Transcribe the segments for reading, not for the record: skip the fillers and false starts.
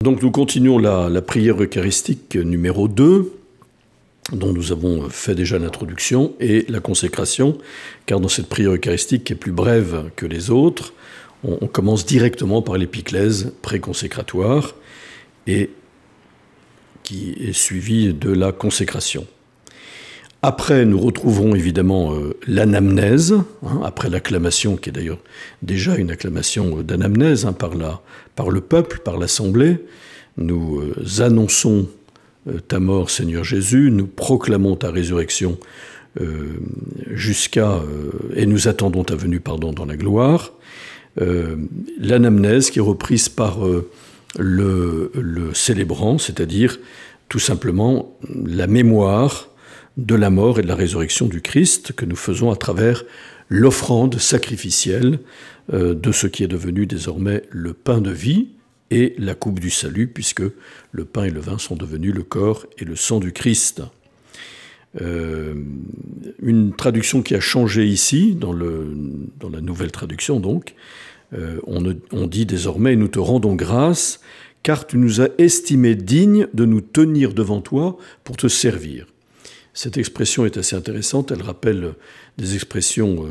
Donc nous continuons la prière eucharistique numéro 2, dont nous avons fait déjà l'introduction, et la consécration, car dans cette prière eucharistique qui est plus brève que les autres, on commence directement par l'épiclèse préconsécratoire et qui est suivie de la consécration. Après, nous retrouverons évidemment l'anamnèse, après l'acclamation, qui est d'ailleurs déjà une acclamation d'anamnèse par le peuple, par l'assemblée. Nous annonçons ta mort, Seigneur Jésus, nous proclamons ta résurrection et nous attendons ta venue dans la gloire. L'anamnèse qui est reprise par le célébrant, c'est-à-dire tout simplement la mémoire de la mort et de la résurrection du Christ que nous faisons à travers l'offrande sacrificielle de ce qui est devenu désormais le pain de vie et la coupe du salut, puisque le pain et le vin sont devenus le corps et le sang du Christ. Une traduction qui a changé ici, dans la nouvelle traduction donc, on dit désormais « Nous te rendons grâce, car tu nous as estimés dignes de nous tenir devant toi pour te servir ». Cette expression est assez intéressante, elle rappelle des expressions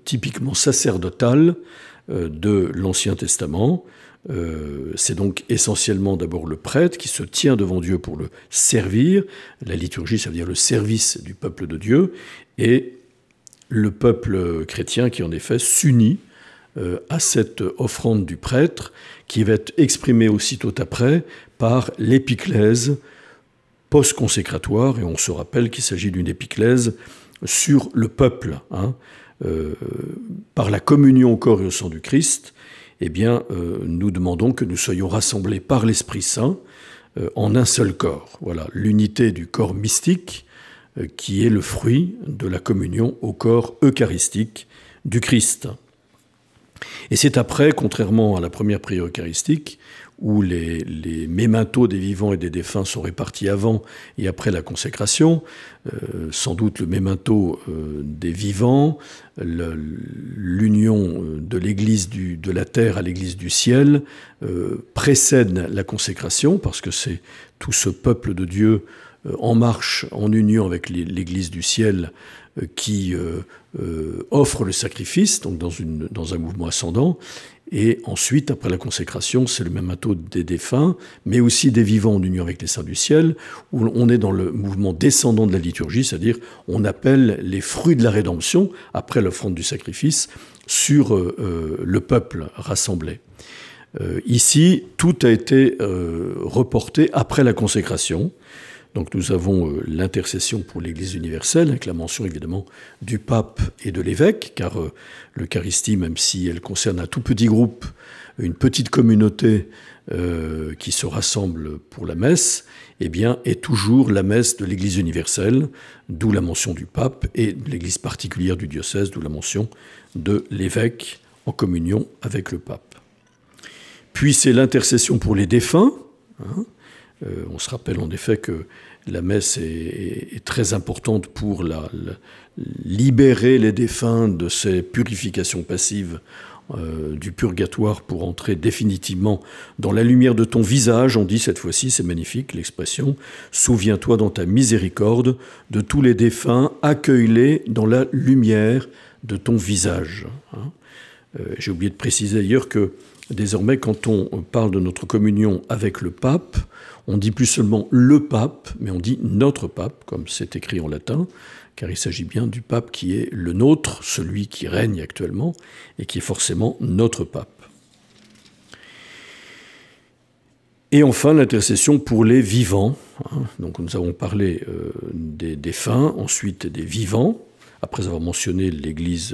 typiquement sacerdotales de l'Ancien Testament. C'est donc essentiellement d'abord le prêtre qui se tient devant Dieu pour le servir. La liturgie, ça veut dire le service du peuple de Dieu, et le peuple chrétien qui en effet s'unit à cette offrande du prêtre qui va être exprimée aussitôt après par l'épiclèse post-consécratoire, et on se rappelle qu'il s'agit d'une épiclèse sur le peuple, par la communion au corps et au sang du Christ. Eh bien, nous demandons que nous soyons rassemblés par l'Esprit Saint en un seul corps. Voilà, l'unité du corps mystique qui est le fruit de la communion au corps eucharistique du Christ. Et c'est après, contrairement à la première prière eucharistique, où les mémentos des vivants et des défunts sont répartis avant et après la consécration, sans doute le mémento des vivants, l'union de l'Église de la terre à l'Église du ciel précède la consécration, parce que c'est tout ce peuple de Dieu en marche, en union avec l'Église du ciel, qui offre le sacrifice, donc dans un mouvement ascendant. Et ensuite, après la consécration, c'est le mémento des défunts, mais aussi des vivants en union avec les saints du ciel, où on est dans le mouvement descendant de la liturgie, c'est-à-dire on appelle les fruits de la rédemption, après l'offrande du sacrifice, sur le peuple rassemblé. Ici, tout a été reporté après la consécration. Donc nous avons l'intercession pour l'Église universelle, avec la mention évidemment du pape et de l'évêque, car l'Eucharistie, même si elle concerne un tout petit groupe, une petite communauté qui se rassemble pour la messe, eh bien, est toujours la messe de l'Église universelle, d'où la mention du pape, et de l'Église particulière du diocèse, d'où la mention de l'évêque en communion avec le pape. Puis c'est l'intercession pour les défunts. On se rappelle en effet que la messe est très importante pour libérer les défunts de ces purifications passives du purgatoire pour entrer définitivement dans la lumière de ton visage. On dit cette fois-ci, c'est magnifique l'expression, « Souviens-toi dans ta miséricorde de tous les défunts, accueille-les dans la lumière de ton visage ». J'ai oublié de préciser d'ailleurs que désormais, quand on parle de notre communion avec le pape, on dit plus seulement le pape, mais on dit notre pape, comme c'est écrit en latin, car il s'agit bien du pape qui est le nôtre, celui qui règne actuellement, et qui est forcément notre pape. Et enfin, l'intercession pour les vivants. Donc nous avons parlé des défunts, ensuite des vivants, après avoir mentionné l'Église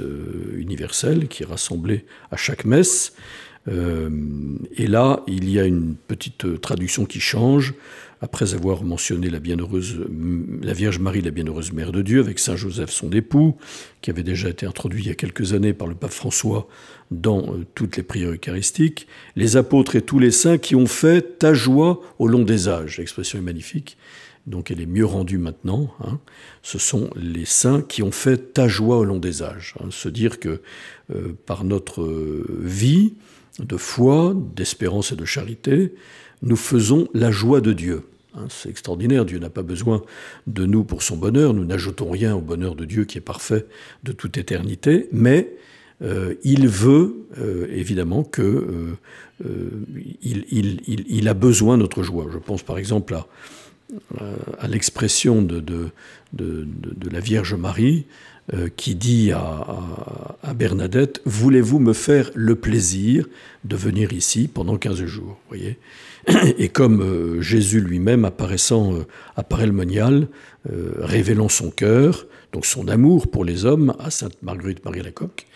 universelle qui est rassemblée à chaque messe. Et là, il y a une petite traduction qui change. Après avoir mentionné la Vierge Marie, la bienheureuse Mère de Dieu, avec Saint Joseph, son époux, qui avait déjà été introduit il y a quelques années par le pape François dans toutes les prières eucharistiques, les apôtres et tous les saints qui ont fait ta joie au long des âges. L'expression est magnifique, donc elle est mieux rendue maintenant. Ce sont les saints qui ont fait ta joie au long des âges. Se dire que par notre vie, de foi, d'espérance et de charité, nous faisons la joie de Dieu. C'est extraordinaire, Dieu n'a pas besoin de nous pour son bonheur, nous n'ajoutons rien au bonheur de Dieu qui est parfait de toute éternité, mais il veut évidemment que il a besoin de notre joie. Je pense par exemple à l'expression de la Vierge Marie qui dit à Bernadette « Voulez-vous me faire le plaisir de venir ici pendant 15 jours ?» Voyez. Et comme Jésus lui-même apparaît le monial, révélant son cœur, donc son amour pour les hommes, à Sainte Marguerite Marie Alacoque,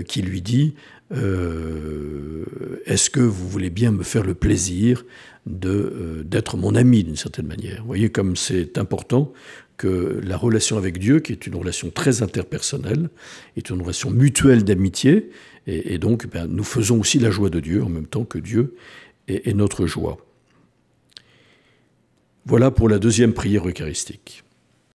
qui lui dit est-ce que vous voulez bien me faire le plaisir d'être mon ami d'une certaine manière. Vous voyez comme c'est important que la relation avec Dieu, qui est une relation très interpersonnelle, est une relation mutuelle d'amitié, et donc nous faisons aussi la joie de Dieu en même temps que Dieu est notre joie. Voilà pour la deuxième prière eucharistique.